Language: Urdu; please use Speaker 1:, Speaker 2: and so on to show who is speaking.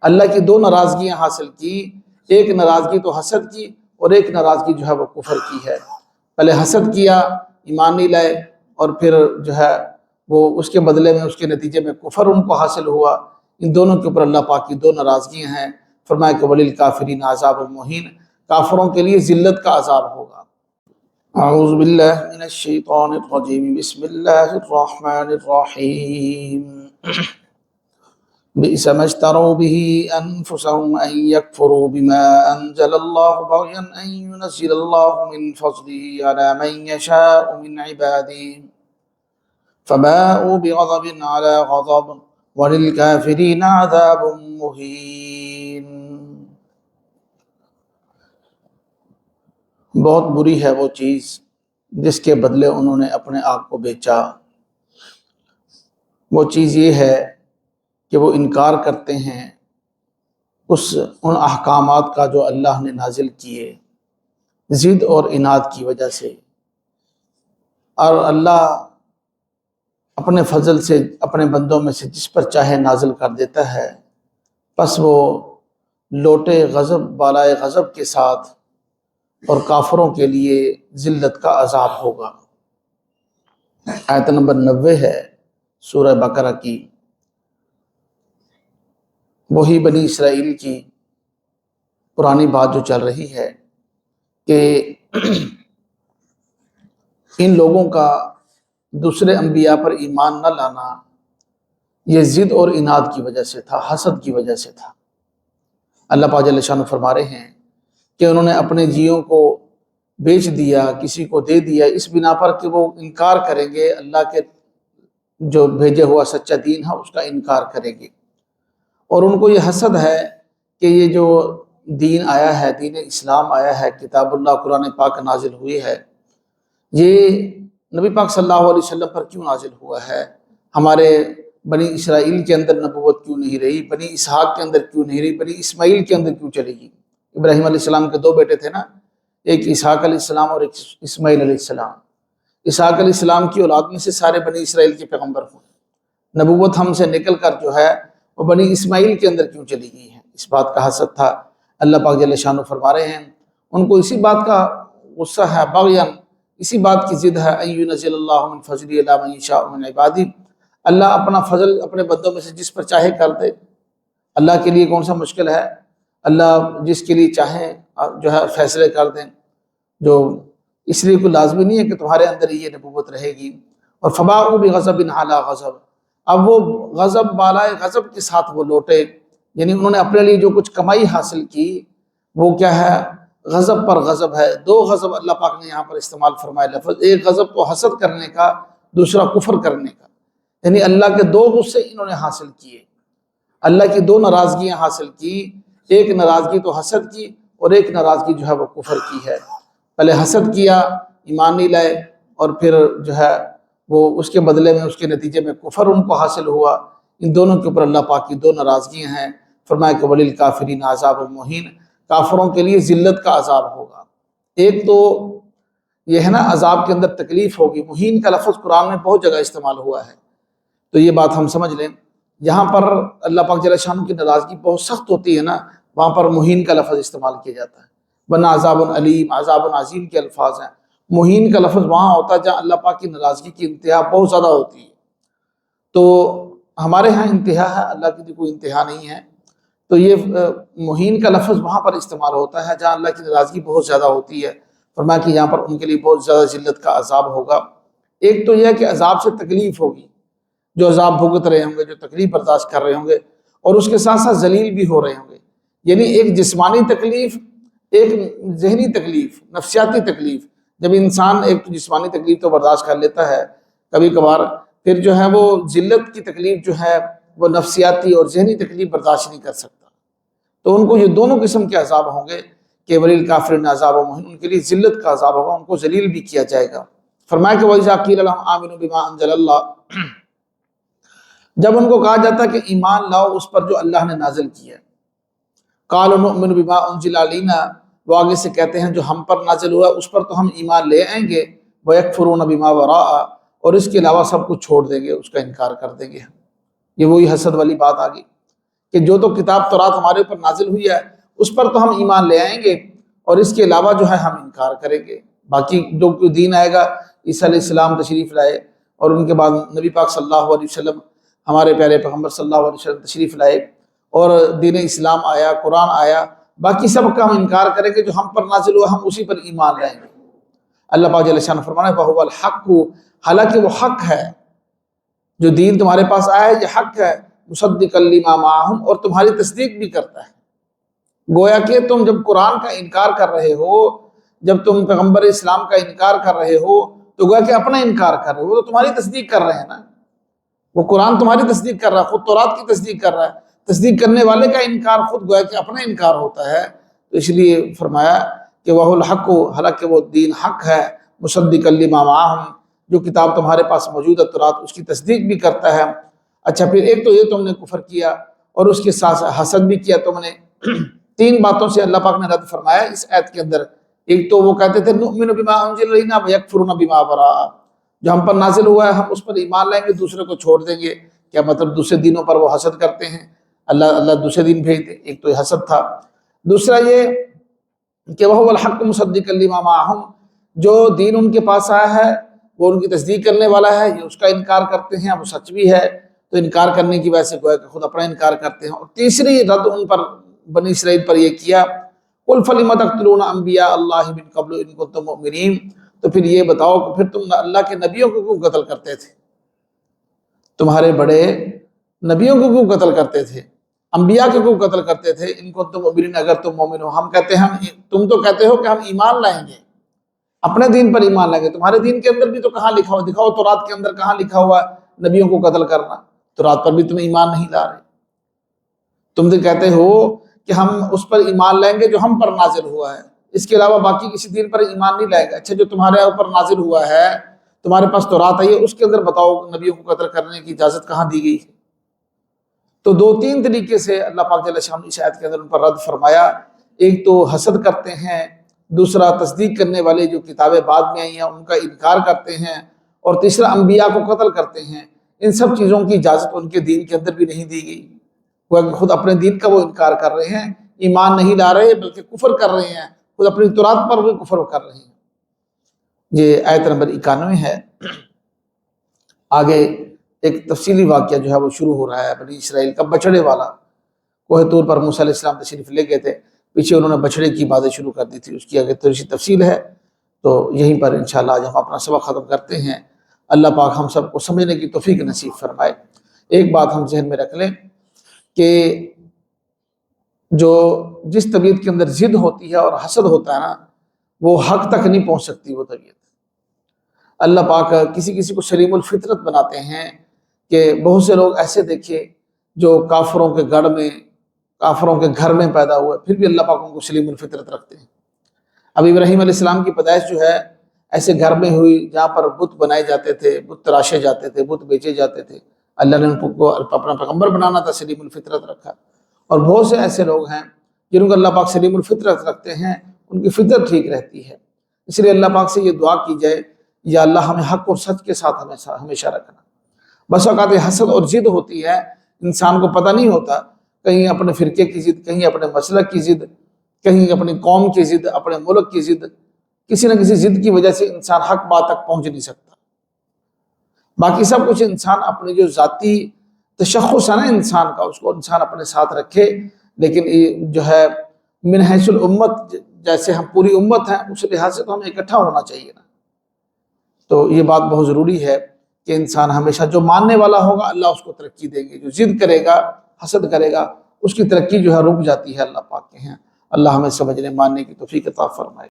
Speaker 1: اللہ کی دو ناراضگیاں حاصل کی، ایک ناراضگی تو حسد کی اور ایک ناراضگی جو ہے وہ کفر کی ہے۔ پہلے حسد کیا، ایمان نہیں لائے، اور پھر جو ہے وہ اس کے بدلے میں اس کے نتیجے میں کفر ان کو حاصل ہوا۔ ان دونوں کے اوپر اللہ پاک کی دو ناراضگیاں ہیں۔ فرمایا کہ وَلِلْكَافِرِينَ عَذَابٌ مُّهِينٌ، کافروں کے لیے ذلت کا عذاب ہوگا۔ اعوذ باللہ من الشیطان الرجیم، بسم اللہ الرحمن الرحیم۔ بئس ما اشتروا به انفسهم ان يكفروا بما انزل الله بغيا ان ينزل الله من فضله على من يشاء من عباده فباءوا بغضب على غضب وللكافرين عذاب مهين۔ بہت بری ہے وہ چیز جس کے بدلے انہوں نے اپنے آپ کو بیچا۔ وہ چیز یہ ہے کہ وہ انکار کرتے ہیں ان احکامات کا جو اللہ نے نازل کیے، ضد اور عناد کی وجہ سے، اور اللہ اپنے فضل سے اپنے بندوں میں سے جس پر چاہے نازل کر دیتا ہے، پس وہ لوٹے غضب بالائے غضب کے ساتھ، اور کافروں کے لیے ذلت کا عذاب ہوگا۔ آیت نمبر 90 ہے سورہ بقرہ کی۔ وہی بنی اسرائیل کی پرانی بات جو چل رہی ہے کہ ان لوگوں کا دوسرے انبیاء پر ایمان نہ لانا یہ ضد اور عناد کی وجہ سے تھا، حسد کی وجہ سے تھا۔ اللہ پاک جل شانہ فرما رہے ہیں کہ انہوں نے اپنے جیوں کو بیچ دیا، کسی کو دے دیا، اس بنا پر کہ وہ انکار کریں گے، اللہ کے جو بھیجے ہوا سچا دین ہے اس کا انکار کریں گے۔ اور ان کو یہ حسد ہے کہ یہ جو دین آیا ہے، دین اسلام آیا ہے، کتاب اللہ قرآن پاک نازل ہوئی ہے، یہ نبی پاک صلی اللہ علیہ وسلم پر کیوں نازل ہوا ہے؟ ہمارے بنی اسرائیل کے اندر نبوت کیوں نہیں رہی؟ بنی اسحاق کے اندر کیوں نہیں رہی؟ بنی اسماعیل کے اندر کیوں چلے گی؟ ابراہیم علیہ السلام کے دو بیٹے تھے نا، ایک اسحاق علیہ السلام اور ایک اسماعیل علیہ السلام۔ اسحاق علیہ السلام کی اولاد میں سے سارے بنی اسرائیل کے پیغمبر ہوئے، نبوت ہم سے نکل کر جو ہے وہ بنی اسماعیل کے اندر کیوں چلی گئی ہے؟ اس بات کا حسد تھا۔ اللہ پاک جل شانہ فرما رہے ہیں ان کو اسی بات کا غصہ ہے، بغیاً، اسی بات کی ضد ہے، ان ينزل اللہ من فضلہ علی من یشاء من عبادہ، اللہ اپنا فضل اپنے بندوں میں سے جس پر چاہے کر دے۔ اللہ کے لیے کون سا مشکل ہے؟ اللہ جس کے لیے چاہے جو ہے فیصلے کر دیں، جو اس لیے کوئی لازمی نہیں ہے کہ تمہارے اندر یہ نبوت رہے گی۔ اور فباءوا بغضب علی غضب، اب وہ غضب بالائے غضب کے ساتھ وہ لوٹے، یعنی انہوں نے اپنے لیے جو کچھ کمائی حاصل کی وہ کیا ہے؟ غضب پر غضب ہے۔ دو غضب اللہ پاک نے یہاں پر استعمال فرمایا لفظ، ایک غضب کو حسد کرنے کا، دوسرا کفر کرنے کا، یعنی اللہ کے دو غصے انہوں نے حاصل کیے، اللہ کی دو ناراضگیاں حاصل کی، ایک ناراضگی تو حسد کی اور ایک ناراضگی جو ہے وہ کفر کی ہے۔ پہلے حسد کیا، ایمان نہیں لائے، اور پھر جو ہے وہ اس کے بدلے میں اس کے نتیجے میں کفر ان کو حاصل ہوا۔ ان دونوں کے اوپر اللہ پاک کی دو ناراضگیاں ہیں۔ فرمایا کہ وَلِلْكَافِرِينَ عَذَابٌ مُّهِينٌ، کافروں کے لیے ذلت کا عذاب ہوگا۔ ایک تو یہ ہے نا عذاب کے اندر تکلیف ہوگی، مہین کا لفظ قرآن میں بہت جگہ استعمال ہوا ہے، تو یہ بات ہم سمجھ لیں۔ یہاں پر اللہ پاک جل شانہ کی ناراضگی بہت سخت ہوتی ہے نا، وہاں پر مہین کا لفظ استعمال کیا جاتا ہے، ورنہ عذاب علیم، عذاب عظیم کے الفاظ ہیں۔ مہین کا لفظ وہاں ہوتا ہے جہاں اللہ پاک کی ناراضگی کی انتہا بہت زیادہ ہوتی ہے۔ تو ہمارے ہاں انتہا ہے، اللہ کی کوئی انتہا نہیں ہے، تو یہ مہین کا لفظ وہاں پر استعمال ہوتا ہے جہاں اللہ کی ناراضگی بہت زیادہ ہوتی ہے۔ فرمایا کہ یہاں پر ان کے لیے بہت زیادہ ذلت کا عذاب ہوگا۔ ایک تو یہ ہے کہ عذاب سے تکلیف ہوگی، جو عذاب بھگت رہے ہوں گے، جو تکلیف برداشت کر رہے ہوں گے، اور اس کے ساتھ ساتھ ذلیل بھی ہو رہے ہوں گے، یعنی ایک جسمانی تکلیف، ایک ذہنی تکلیف، نفسیاتی تکلیف۔ جب انسان ایک جسمانی تکلیف تو برداشت کر لیتا ہے کبھی کبھار، پھر جو ہے وہ ذلت کی تکلیف جو ہے وہ نفسیاتی اور ذہنی تکلیف برداشت نہیں کر سکتا، تو ان کو یہ دونوں قسم کے عذاب ہوں گے کہ وَلِلْكَافِرِينَ عَذَابٌ مُّهِينٌ، ان کے لیے ذلت کا عذاب ہوگا، ان کو ذلیل بھی کیا جائے گا۔ فرمایا کہ وَإِذَا قِيلَ لَهُمْ آمِنُوا بِمَا أَنزَلَ اللَّهُ، جب ان کو کہا جاتا ہے کہ ایمان لاؤ اس پر جو اللہ نے نازل کیا ہے، قَالُوا نُؤْمِنُ بِمَا أُنزِلَ عَلَيْنَا، وہ آگے سے کہتے ہیں جو ہم پر نازل ہوا اس پر تو ہم ایمان لے آئیں گے، وَيَكْفُرُونَ بِمَا وَرَاءَ، اور اس کے علاوہ سب کچھ چھوڑ دیں گے، اس کا انکار کر دیں گے۔ یہ وہی حسد والی بات آ گئی کہ جو تو کتاب تورات ہمارے اوپر نازل ہوئی ہے اس پر تو ہم ایمان لے آئیں گے، اور اس کے علاوہ جو ہے ہم انکار کریں گے۔ باقی جو کوئی دین آئے گا، عیسیٰ علیہ السلام تشریف لائے، اور ان کے بعد نبی پاک صلی اللہ علیہ وسلم، ہمارے پیارے پیغمبر صلی اللہ علیہ وسلم تشریف لائے، اور دین اسلام آیا، قرآن آیا، باقی سب کا ہم انکار کریں گے۔ جو ہم پر نازل ہوا ہم اسی پر ایمان لائیں گے۔ اللہ پاک جل شانہ فرمانا ہے وَهُوَ الْحَقُّ، حالانکہ وہ حق ہے، جو دین تمہارے پاس آیا ہے یہ حق ہے، مُصَدِّقًا لِمَا مَعَهُمْ، اور تمہاری تصدیق بھی کرتا ہے۔ گویا کہ تم جب قرآن کا انکار کر رہے ہو، جب تم پیغمبر اسلام کا انکار کر رہے ہو، تو گویا کہ اپنا انکار کر رہے ہو، وہ تو تمہاری تصدیق کر رہے ہیں نا، وہ قرآن تمہاری تصدیق کر رہا ہے، خود تورات کی تصدیق کر رہا ہے۔ تصدیق کرنے والے کا انکار خود گویا کہ اپنا انکار ہوتا ہے۔ تو اس لیے فرمایا کہ وَهُوَ الْحَقُّ، حالانکہ وہ دین حق ہے، مُصَدِّقًا لِمَا مَعَهُمْ، جو کتاب تمہارے پاس موجود ہے تورات، اس کی تصدیق بھی کرتا ہے۔ اچھا، پھر ایک تو یہ تم نے کفر کیا، اور اس کے ساتھ حسد بھی کیا تم نے۔ تین باتوں سے اللہ پاک نے رد فرمایا اس آیت کے اندر۔ ایک تو وہ کہتے تھے نؤمن بما انزل الینا ویکفرون بما وراء، جو ہم پر نازل ہوا ہے ہم اس پر ایمان لائیں گے، دوسرے کو چھوڑ دیں گے۔ کیا مطلب دوسرے دینوں پر وہ حسد کرتے ہیں، اللہ دوسرے دین بھیج دے؟ ایک تو یہ حسد تھا۔ دوسرا یہ کہ وَهُوَ الْحَقُّ مُصَدِّقًا لِمَا مَعَهُمْ، جو دین ان کے پاس آیا ہے وہ ان کی تصدیق کرنے والا ہے، یہ اس کا انکار کرتے ہیں، وہ سچ بھی ہے، تو انکار کرنے کی وجہ سے گویا کہ خود اپنا انکار کرتے ہیں۔ اور تیسری رد ان پر بنی اسرائیل پر یہ کیا، قُلْ فَلِمَ تَقْتُلُونَ أَنْبِيَاءَ اللَّهِ مِن قَبْلُ إِن كُنتُم مُؤْمِنِينَ، تو پھر یہ بتاؤ کہ پھر تم اللہ کے نبیوں کو کیوں قتل کرتے تھے؟ تمہارے بڑے نبیوں کو کیوں قتل کرتے تھے؟ انبیاء کو کیوں قتل کرتے تھے؟ ان کنتم مؤمنین، اگر تم مومن ہو۔ ہم کہتے ہیں تم تو کہتے ہو کہ ہم ایمان لائیں گے، اپنے دین پر ایمان لائیں گے، تمہارے دین کے اندر بھی تو کہاں لکھا ہوا؟ دکھاؤ تورات کے اندر کہاں لکھا ہوا ہے نبیوں کو قتل کرنا؟ تورات پر بھی تم ایمان نہیں لا رہے۔ تم تو کہتے ہو کہ ہم اس پر ایمان لائیں گے جو ہم پر نازل ہوا ہے، اس کے علاوہ باقی کسی دین پر ایمان نہیں لائے گا۔ اچھا، جو تمہارے اوپر نازل ہوا ہے، تمہارے پاس تورات ہے، اس کے اندر بتاؤ نبیوں کو قتل کرنے کی اجازت کہاں دی گئی ہے؟ تو دو تین طریقے سے اللہ پاک جل شانہ اس آیت کے اندر ان پر رد فرمایا۔ ایک تو حسد کرتے ہیں، دوسرا تصدیق کرنے والے جو کتابیں بعد میں آئی ہیں ان کا انکار کرتے ہیں، اور تیسرا انبیاء کو قتل کرتے ہیں۔ ان سب چیزوں کی اجازت ان کے دین کے اندر بھی نہیں دی گئی، وہ خود اپنے دین کا وہ انکار کر رہے ہیں، ایمان نہیں لا رہے بلکہ کفر کر رہے ہیں، خود اپنی تورات پر بھی کفر کر رہے ہیں۔ یہ آیت نمبر 91 ہے۔ آگے ایک تفصیلی واقعہ جو ہے وہ شروع ہو رہا ہے بنی اسرائیل کا، بچڑے والا۔ کوہ طور پر موسیٰ علیہ السلام تشریف لے گئے تھے، پیچھے انہوں نے بچڑے کی باتیں شروع کر دی تھی، اس کی آگے تھوڑی سی تفصیل ہے، تو یہیں پر انشاءاللہ آج ہم اپنا سبق ختم کرتے ہیں۔ اللہ پاک ہم سب کو سمجھنے کی توفیق نصیب فرمائے۔ ایک بات ہم ذہن میں رکھ لیں کہ جو جس طبیعت کے اندر ضد ہوتی ہے اور حسد ہوتا ہے نا، وہ حق تک نہیں پہنچ سکتی وہ طبیعت۔ اللہ پاک کسی کسی کو سلیم الفطرت بناتے ہیں، کہ بہت سے لوگ ایسے دیکھے جو کافروں کے گڑھ میں، کافروں کے گھر میں پیدا ہوئے، پھر بھی اللہ پاک ان کو سلیم الفطرت رکھتے ہیں۔ اب ابراہیم علیہ السلام کی پیدائش جو ہے ایسے گھر میں ہوئی جہاں پر بت بنائے جاتے تھے، بت تراشے جاتے تھے، بت بیچے جاتے تھے۔ اللہ نے ان کو اپنا پیغمبر بنانا تھا، سلیم الفطرت رکھا۔ اور بہت سے ایسے لوگ ہیں جن کو اللہ پاک سلیم الفطرت رکھتے ہیں، ان کی فطرت ٹھیک رہتی ہے۔ اس لیے اللہ پاک سے یہ دعا کی جائے، یا اللہ ہمیں حق اور سچ کے ساتھ ہمیشہ رکھنا۔ بس اوقات حسد اور ضد ہوتی ہے، انسان کو پتہ نہیں ہوتا، کہیں اپنے فرقے کی ضد، کہیں اپنے مسلک کی ضد، کہیں اپنی قوم کی ضد، اپنے ملک کی ضد، کسی نہ کسی ضد کی وجہ سے انسان حق بات تک پہنچ نہیں سکتا۔ باقی سب کچھ انسان اپنی جو ذاتی تشخص ہے نا انسان کا، اس کو انسان اپنے ساتھ رکھے، لیکن جو ہے من حیث الامت، جیسے ہم پوری امت ہیں اس لحاظ سے تو ہمیں اکٹھا ہونا چاہیے نا۔ تو یہ بات بہت ضروری ہے کہ انسان ہمیشہ جو ماننے والا ہوگا اللہ اس کو ترقی دیں گے، جو ضد کرے گا، حسد کرے گا، اس کی ترقی جو ہے رک جاتی ہے اللہ پاک کے ہیں۔ اللہ ہمیں سمجھنے ماننے کی توفیق عطا فرمائے۔